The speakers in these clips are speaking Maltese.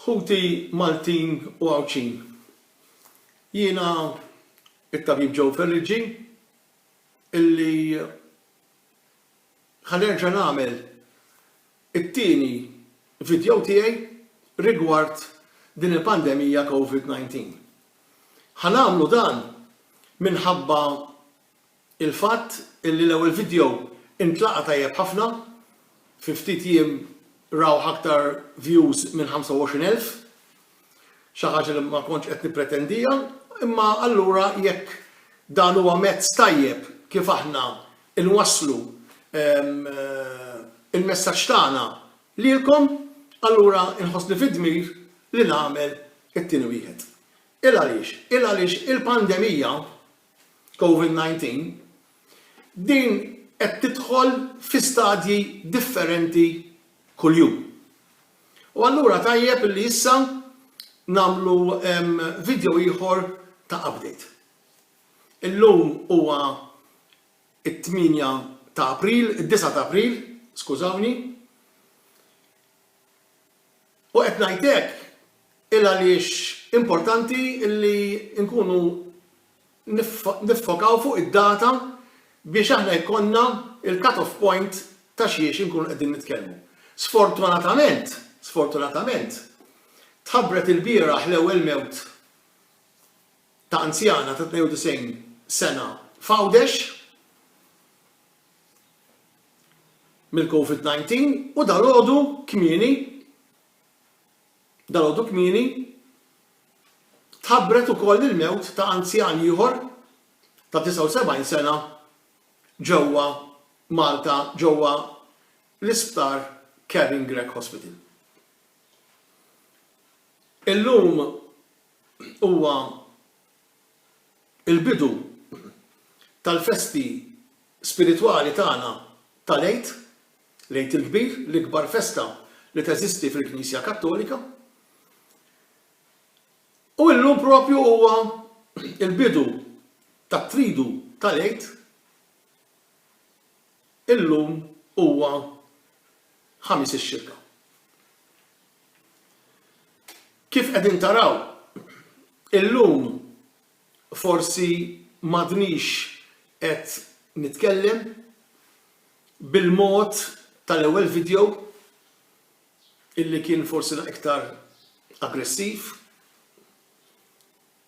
Ħuti Maltin u Għawċin. Jiena it-tabib Joe Ferriġi illi ħanerġa' nagħmel it-tieni video tiegħi rigward din il-pandemija COVID-19. Ħanagħmlu dan minħabba il-fatt illi l-ewwel video intlaqa tajjeb ħafna, fi ftit jiem raw aktar views minn 25,000, xi ħaġa li ma kontx qed nippretendija, imma allura jekk dan huwa mezz tajjeb kif aħna inwasslu il-messaġġ tagħna lilkom, allura inħossni fid-dmir li nagħmel it-tieni wieħed. Il għaliex il-pandemija COVID-19 din qed tidħol fi stadji differenti kuljum. U allura tajjeb li issa nagħmlu video ieħor ta' update. Illum huwa it-8 ta' April, id-9 ta' April, skużawni. U qed ngħid hekk għaliex importanti li nkunu niffokaw fuq id-data biex aħna jkollna il-cut-off point ta' xiex inkunu qegħdin nitkellmu. Sfortunatament, tħabbret il-bieraħ l-ewwel mewt ta' anzjana ta' 92 sena f'Għawdex mill-COVID-19 u dalgħodu kmieni tħabbret ukoll il-mewt ta' anzjan ieħor ta' 79 sena ġewwa Malta, ġewwa l-isptar Kevin Greg Hospital. Illum huwa il-bidu tal-festi spiritwali tagħna tal-Eid, l-Eid il-kbir, l-ikbar festa li teżisti fil-Knisja Kattolika. U illum propju huwa il-bidu tat-tridu tal-Eid. Illum huwa ħamis ix-xirka. Kif qegħdin taraw, illum forsi m'għadniex qed nitkellem bil-mod tal-ewwel video illi kien forsi iktar aggressiv.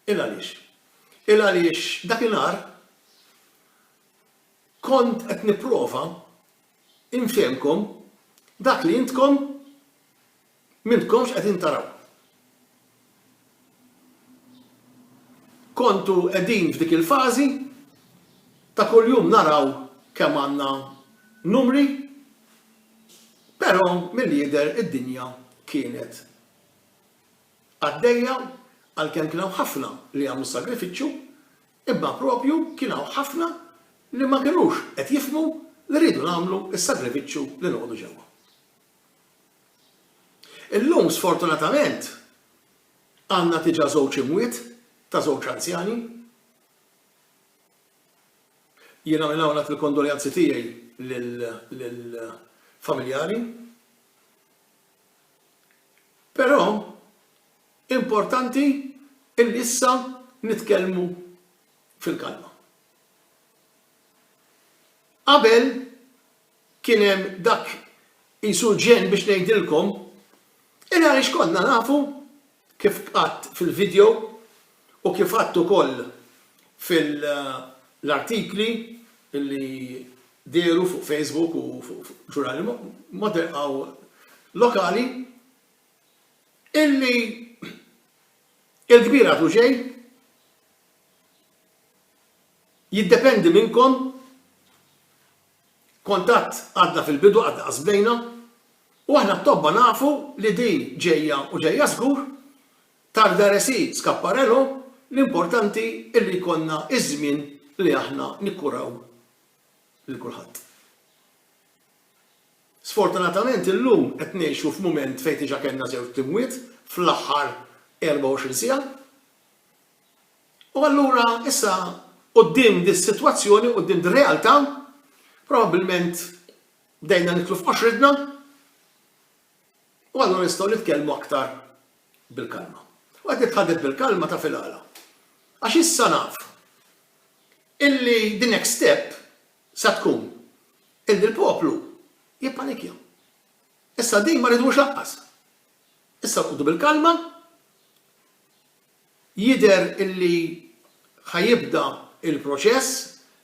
Il għaliex dakinhar kont qed nipprova infhemkom dak li intkom m'intkomx qegħdin taraw. Kontu qegħdin f'dik il-fażi ta' kuljum naraw kemm għandna numri, però mill-jidher id-dinja kienet għaddejja għalkemm kien hawn ħafna li għamlu sagrifiċċju, imma propju kien hawn ħafna li ma kinux qed jifhmu li rridu nagħmlu s-sagrifiċċju li noqogħdu ġewwa. Illum sfortunatament għandna diġà żewġ imwiet ta' żewġ anzjani. Jiena minn hawn nagħti l-kondoljanzi tiegħi lill-familjari. Però importanti illi issa nitkellmu fil-kalma. Qabel kien hemm dak qisu ġen biex ngħidilkom għaliex konna nafu kif qatt fil-video u kif qatt ukoll fil-artikli li dieru fuq Facebook u fuq ġurnali lokali illi il-kbira tu ġej jiddependi minnkom. Kontatt għadna fil-bidu għadna qasbdejna u aħna t-tobba nafu li di ġejja u ġejja żgur tar-daresi skapparello l-importanti illi konna iż-żmien li aħna nikkuraw lil kulħadd. Sfortunatament illum qed ngħixu f'mument fejn diġà kellna żewġ timwiet fl-aħħar 24 siegħa. U allura issa quddiem dis-sitwazzjoni, quddiem dir-realtà, probabbilment bdejna nitlu f'qoxridna u allura nistgħu nitkellmu aktar bil-kalma. U qed nitħaddet bil-kalma ta' fil-għala. Għax issa naf illi the next step sa tkun illi l-poplu jippanikja. Issa din ma ridux laqqas. Issa nqudu bil-kalma, jidher illi ħajibda il-proċess,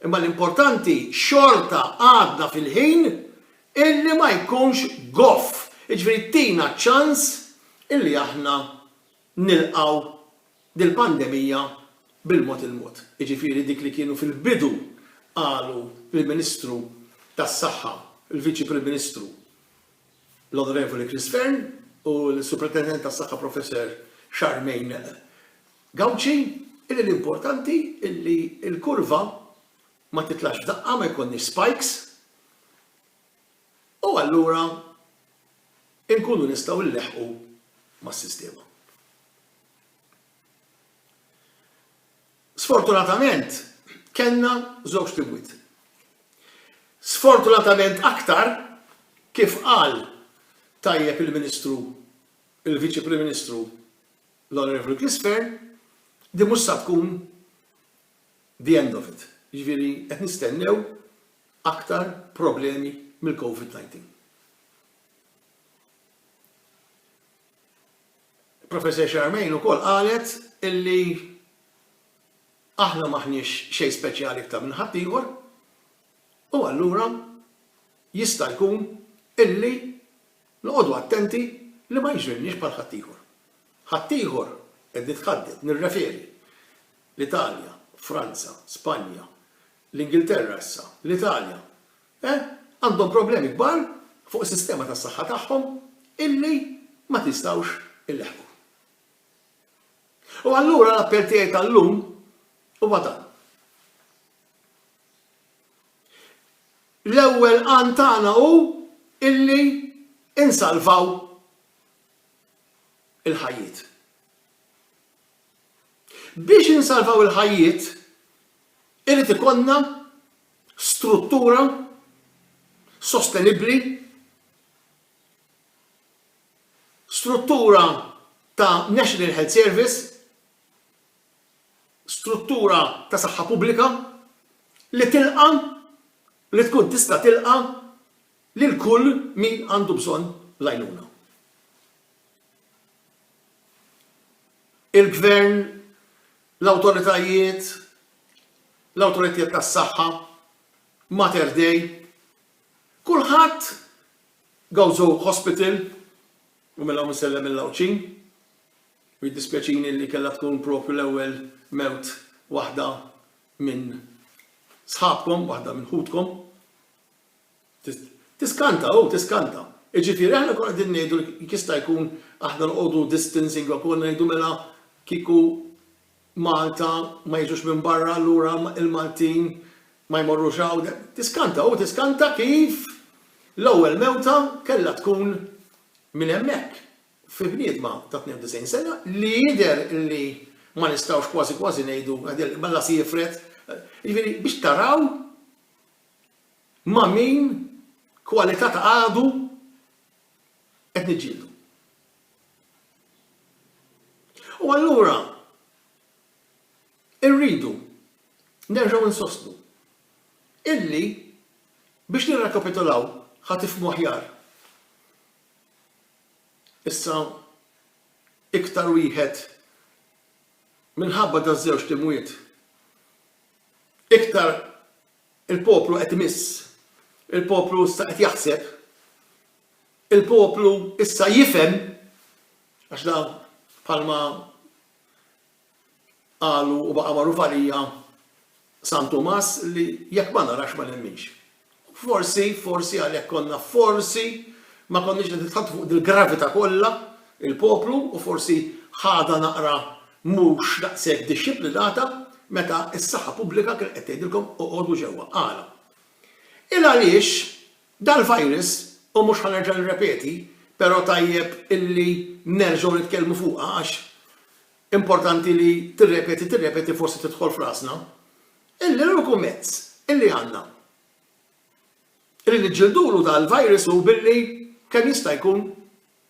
imma l-importanti xorta għadna fil-ħin illi ma jkunx goff. Jiġifieri tina ċans illi aħna nilqgħu dil-pandemija bil-mod il-mod. Jiġifieri dik li kienu fil-bidu qalu il-Ministru tas-Saħħa, il-Viċi Prim Ministru l-Onorevoli Chris Fern u l-Superintendent tas-Saħħa Professor Charmaine Gauci, illi l-importanti illi l-kurva ma titlax f'daqqa, ma jkunniex spikes, u allura inkunu nistgħu nleħqu mas-sistema. Sfortunatament kellna żewġ tibwiet. Sfortunatament aktar kif qal tajjeb il-Ministru, il-Viċi Prim Ministru l-Onorevoli Chris Fern, di mhux sa tkun the end of it. Jiġifieri qed nistennew aktar problemi mill-COVID-19. Professor Charmaine ukoll qalet illi aħna maħniex xejn speċjali iktar minn ħadd ieħor, u allura jista' jkun illi noqogħdu attenti li ma jiġrilniex bħal ħadd ieħor. Ħadd ieħor qed nitħadded nirreferi l-Italja, Franza, Spanja, l-Ingilterra issa, l-Italja. Għandhom problemi kbar fuq is-sistema tas-saħħa tagħhom illi ma tistgħux illeħqu. U allura l-appell tiegħi tal-lum huwa dan. L-ewwel għan tagħna hu illi insalvaw il-ħajjiet. Biex insalvaw il-ħajjiet, irid ikollna struttura sostenibbli, struttura ta' National Health Service, struttura ta' saħħa pubblika li tilqa, li tkun tista' tilqa lil kull min għandu bżonn l-għajnuna. Il-gvern, l-awtoritajiet tas-saħħa, Mater Dei, kulħadd Gawżu Hospital u mela msellem il-lawċin, u jiddispjaċini li kellha tkun propju l-ewwel mewt waħda minn sħabkom, waħda minn ħudkom. Tiskanta. Jiġifieri aħna konna qegħdin ngħidu li jista' jkun aħna noqogħdu distancing u konna ngħidu mela kieku Malta ma jiġux minn barra allura il-Maltin ma jmorrux hawn. Tiskanta kif l-ewwel mewta kellha tkun minn hemmhekk fi bniedma ta' 92 sena li jidher li ma nistgħux kważi ngħidu mela sifret. Jiġifieri biex taraw ma' min kwalità ta' għadu qed niġġieldu. U allura irridu nerġgħu insostnu illi biex nirrekapitulaw ħadd ifhmu aħjar. Issa iktar wieħed minħabba daż-żewġ timwiet iktar il-poplu qed imiss, il-poplu issa qed jaħseb, il-poplu issa jifhem għax da bħalma qalu u baqa' magħruf għalija San Tomas li jekk ma narax ma nemminx. Forsi għalhekk konna ma konniex li titħadd fuq il-gravità kollha il-poplu u forsi ħada naqra mhux daqshekk dixxiplinata meta s-saħħa pubblika kien qed tgħidilkom oqgħodu ġewwa qala. Il għaliex dal-virus u mhux ħanerġa' nirrepeti, però tajjeb illi nerġgħu nitkellmu fuqha għax importanti li tirrepeti forsi tidħol f'rasna. Illi l-uniku mezz illi għandna illi niġġildulu dal-virus u billi kemm jista' jkun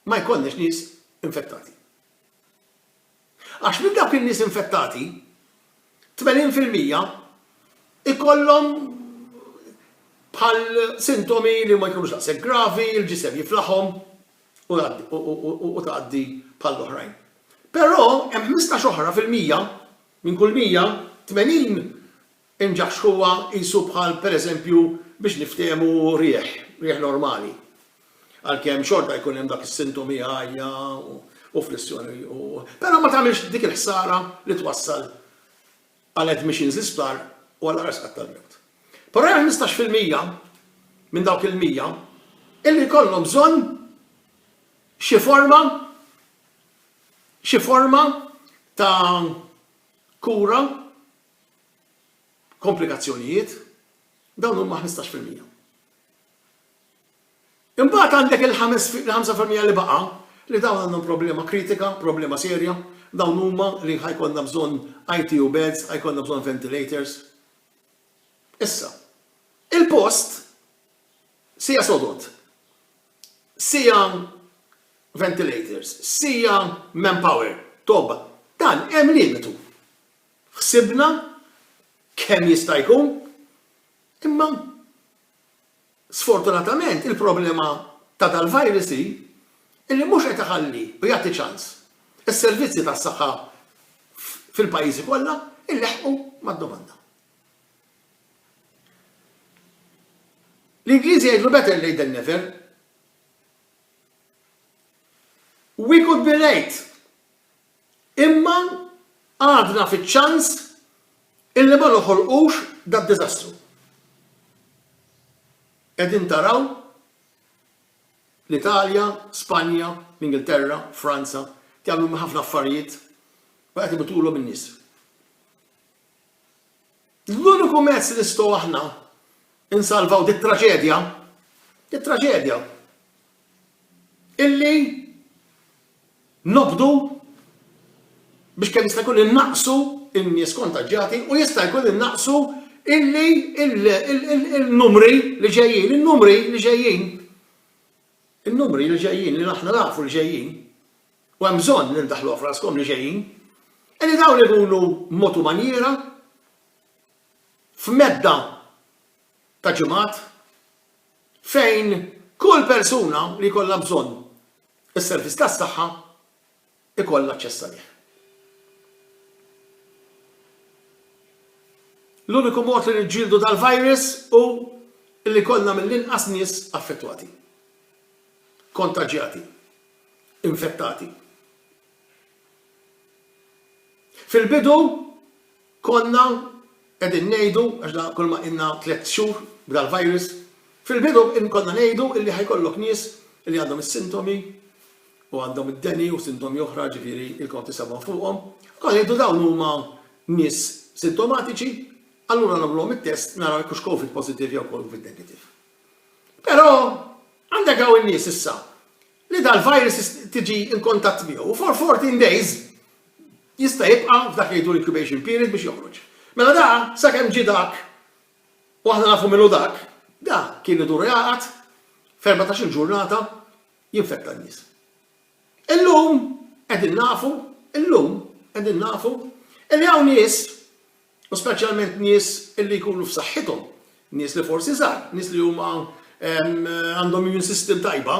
ma jkollniex nies infettati. Għax minn dawk in-nies infettati, 80% ikollhom bħal sintomi li ma jkunux daqshekk gravi, il-ġisem jiflaħhom u tgħaddi bħal l-oħrajn. Però hemm 15 oħra fil-mija minn kull 180 inġaħxuha qisu bħal pereżempju biex niftehmu rieħ normali. Għalkemm xorta jkun hemm dak is-sintomi ħajja u flessjoni però ma tagħmilx dik il-ħsara li twassal għal admissions l-isptar u għal rasqat tal-mewt. Però hemm 15% minn dawk il-100 illi jkollhom bżonn xi forma ta' kura, komplikazzjonijiet, dawn huma 15%. Imbagħad għandek il-5% li baqa' li dawn għandhom problema kritika, problema serja, dawn huma li ħajkollna bżonn ITU beds, ħajkollna bżonn ventilators. Issa, il-post sija sodod, sija ventilators, sija manpower, tobba, dan hemm limitu. Ħsibna kemm jista' jkun, imma sfortunatament il-problema ta' tal-virusi illi mhux qed iħalli u jagħti ċans is-servizzi tas-saħħa fil-pajjiżi kollha illaħqu mad-domanda. L-Ingliżi jgħidlu better late than never. We could be late. Imma għadna fiċ-ċans illi ma noħolqux dat-diżastru. Qegħdin taraw l-Italja, Spanja, l-Ingilterra, Franza, jagħmlu ħafna affarijiet u qed ibutulhom in-nies. L-uniku mezz li nistgħu aħna insalvaw dit-traġedja illi nobdu biex kemm jista' jkun innaqsu in-nies kontaġġjati u jista' jkun innaqsu illi il-numri li ġejjin li aħna nafu li ġejjin u hemm bżonn li ndaħlu fraskom li ġejjin, illi dawn ikunu motu maniera f'medda ta' ġimgħat fejn kull persuna li jkollha bżonn is-servizz tas-saħħa ikollha aċċess għalih. L-uniku mod li niġġieldu dal-virus hu li kollna mill-inqas nies affettwati, kontaġġjati, infettati. Fil-bidu konna qegħdin ngħidu għax kull ma inna 3 xhur b'dal-virus, fil-bidu konna ngħidu illi ħajkollok nies li għandhom is-sintomi u għandhom id-deni u sintomi oħra ġifieri il-kont tisabhom fuqhom. Konna ngħidu dawn huma nies sintomatiċi, allura nagħmluhom it-test naraw jekk hux COVID positive jew COVID negative. Però għandek hawn in-nies issa li dal-virus tiġi in kontatt miegħu u for 14 days jista' jibqa' f'dak li jgħidu l-incubation period biex joħroġ. Mela da sakemm ġie dak u aħna nafu minnu dak, da kien idur jaqgħad f'14 ġurnata jinfetta n-nies. Illum qegħdin nafu illi hawn nies u speċjalment nies illi jkunu f'saħħithom, nies li forsi żgħar, nies li huma għandhom immune system tajba,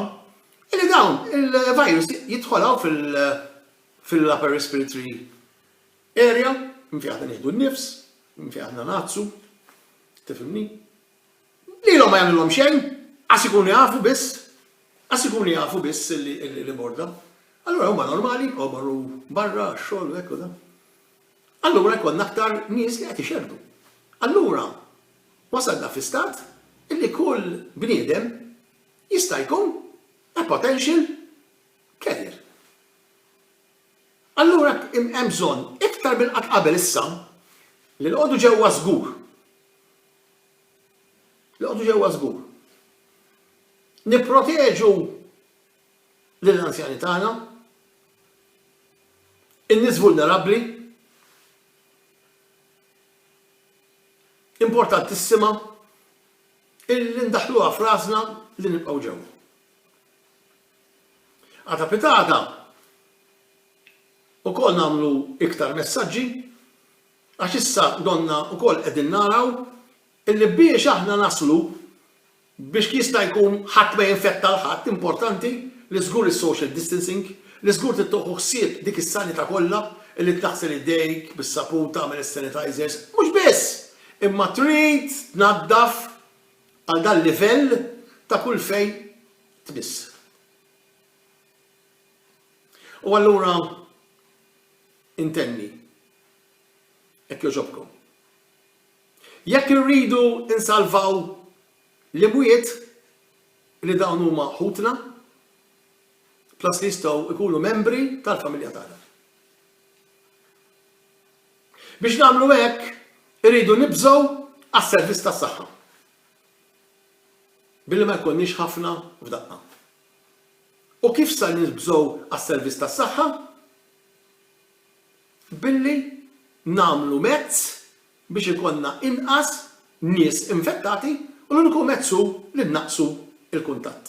illi dawn il-virus jidħolgħu fil-upper respiratory area, minn fejn aħna nieħdu n-nifs, minn fejn aħna nazzu, tifhimni? Lilhom ma jagħmluhom xejn, għas ikunu jafu biss li borda. Allura huma normali, marru barra x-xogħol u hekk u dan. Allura jkollna aktar nies li qed ixerdu. Allura wasalna fi stat illi kull bniedem jista' jkun a potential carrier. Allura hemm bżonn iktar minn qatt qabel issa li l-qogħdu ġewwa żgur. Nipproteġu lill-anzjani tagħna, in-nies vulnerabbli, importantissima illi ndaħluha f'rasna li nibqgħu ġewwa. Għata pitata ukoll nagħmlu iktar messaġġi għax issa donna ukoll qegħdin naraw illi biex aħna naslu biex jista' jkun ħadd ma jinfetta l-ħadd importanti li żgur is-social distancing, li żgur tittoħu ħsieb dik is-sanità kollha illi taħsel id-dejk bis-sapun tagħmel is-sanitizers, mhux biss, imma trid tnaddaf għal dan livell ta' kull fejn tbiss. U allura intenni jekk jogħġobkom. Jekk irridu insalvaw l-imwiet li dawn huma ħutna, plus li jistgħu jkunu membri tal-familja tagħna. Biex nagħmlu hekk irridu nibżgħu għas-servizz tas-saħħa. Billi ma jkollniex ħafna f'daqqa. U kif sa nibżgħu għas-servizz tas-saħħa? Billi nagħmlu mezz biex ikollna inqas nies infettati u l-uniku mezzu li naqsu il-kuntatt.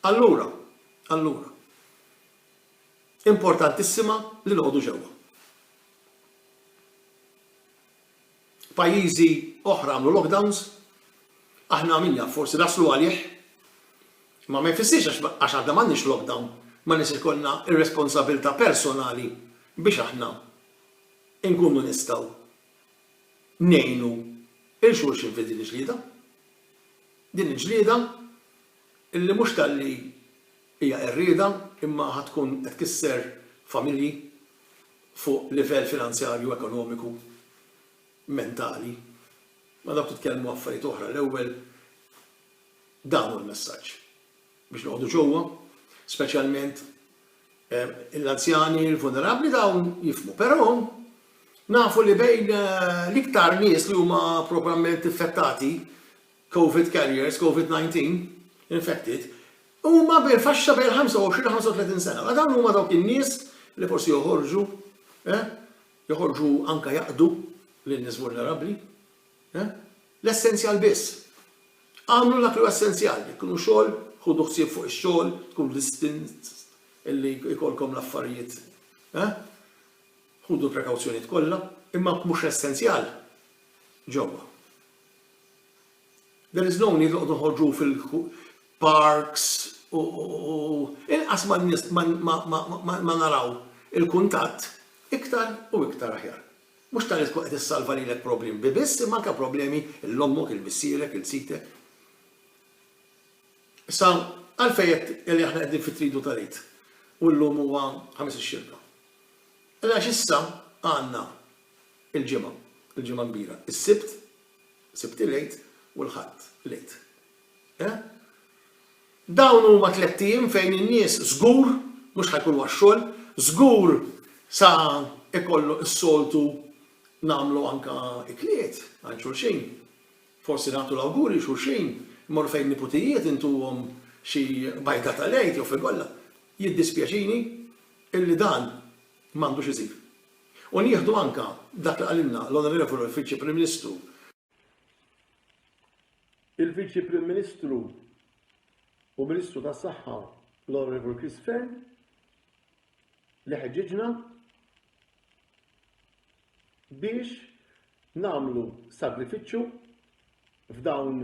Allura, importantissima li noqogħdu ġewwa. Pajjiżi oħra għamlu lockdowns, aħna minja forsi naslu għalih, ma jfissirx għax għadna m'għandniex lockdown, ma nies ikollna ir-responsabilità personali biex aħna nkunu nistgħu ngħinu il-xulxin fi din il-ġlieda. Din il-ġlieda illi mhux talli hija rrieda imma ħatkun qed tkisser familji fuq livell finanzjarju, ekonomiku, mentali. Ma dawk titkellmu affarijiet oħra. L-ewwel dan hu l-messaġġ biex noqogħdu ġewwa, speċjalment l-anzjani, l-vulnerabbli dawn jifhmu. Però nafu li bejn l-iktar nies li huma probabbilment infettati, COVID carriers, COVID-19 infected, huma bejn faxxa bejn 25 u 35 sena. Dawn huma dawk in-nies li forsi joħorġu anke jaqdu lin-nies vulnerabbli. L-essenzjal biss. Għamlu dak li essenzjali, jkunu xogħol, ħudu ħsieb fuq ix-xogħol, tkun distance illi jkollkom l-affarijiet. Ħudu l-prekawzjonijiet kollha, imma mhux essenzjal ġewwa. There is no need li noħorġu fil-parks u inqas ma naraw il-kuntatt iktar u iktar aħjar. Mhux tal qed issalva lilek problemi biss, imma anke problemi l-ommok, il-missierek, il-sitek. Issa għalfejn li aħna qegħdin fit-tridu tal-Eid u llum huwa 5 ix-xirka. Għax issa għandna il-ġimgħa kbira, is-Sibt, Sibt il-Eid u l-Ħadd l-Eid. Dawn huma 3 ijiem fejn in-nies żgur mhux ħajkunu għax-xogħol, żgur sa ikollu s-soltu nagħmlu anke ikliet għal xulxin. Forsi nagħtu l-awguri xulxin, immorru fejn niputijiet intuhom xi bajta tal-Eid jew fikolla. Jiddispjaċini illi dan m'għandux isir. U nieħdu anke dak li qalilna l-Onorevoli Viċi Prim Ministru. Il-Viċi Prim Ministru u Ministru tas-Saħħa l-Onorevoli Chris Fern li ħeġġiġna biex nagħmlu sagrifiċċju f'dawn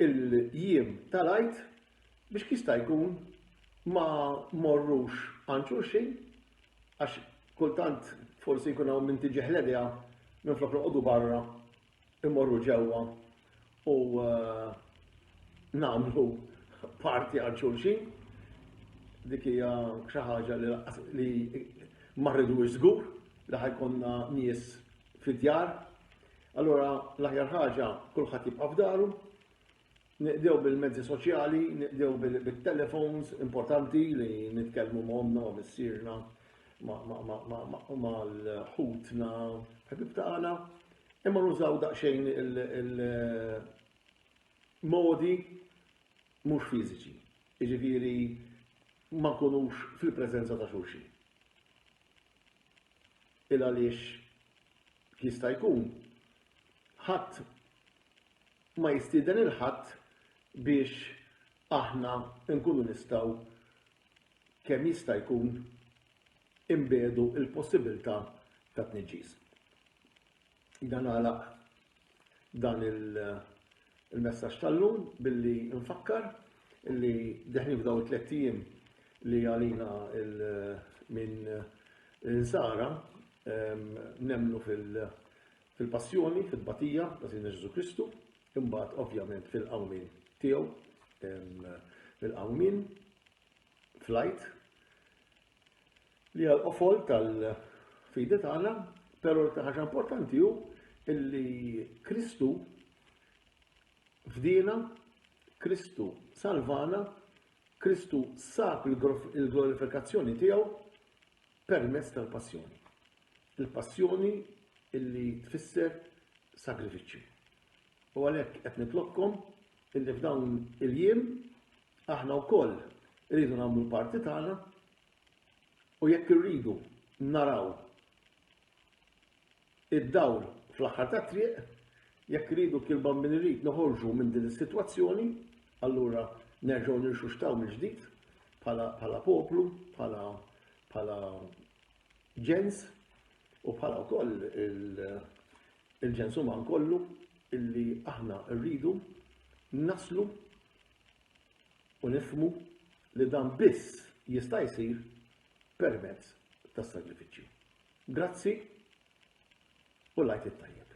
il-jiem tal-Eid biex jista' jkun ma morrux għand xulxin għax kultant forsi jkun hawn min tiġi ħledja minflok noqogħdu barra imorru ġewwa u nagħmlu parti għal xulxin. Dik hija xi ħaġa li ma rridux żgur li ħajkonna nies fid-djar. Allura l-aħjar ħaġa kulħadd jibqa' f'daru, neqdew bil-mezzi soċjali, neqdew bil-telefons importanti li nitkellmu magħhomna ma' missierna mal-ħutna ħabib tagħna, imma nużaw daqsxejn il-modi mhux fiżiċi. Jiġifieri ma nkunux fil-preżenza ta' xulxin. Il għaliex jista' jkun ħadd ma jistieden il-ħadd biex aħna nkunu nistgħu kemm jista' jkun imbedu il-possibilità ta' tniġġis. Dan għalaq dan il-messaġġ tal-lum billi nfakkar illi deħni f'daw 3 ijiem li għalina minn l-insara nemmnu fil-passjoni, fil-batija ta' Sidna Ġesu Kristu, imbagħad ovvjament fil-qawmien tiegħu, fil-qawmien flajt li għal-qofol tal-fidi tagħna, però ħaġa importanti hu illi Kristu fdina, Kristu salvana, Kristu sab il-glorifikazzjoni tiegħu permezz tal-passjoni. Il-passjoni illi tfisser sagrifiċċju. U għalhekk qed nitlobkom illi f'dawn il-jiem aħna wkoll irridu nagħmlu l-parti tagħna u jekk irridu naraw id-dawl fl-aħħar tat-triq, jekk iridu kilba minn irid noħorġu minn din is-sitwazzjoni, allura nerġgħu nirxuxtaw mill-ġdid bħala poplu, bħala ġens u bħala wkoll il-ġens uman kollu illi aħna rridu naslu u nifhmu li dan biss jista' jsir permezz tas-sagrifiċċju. Grazzi u lajt it-tajjeb.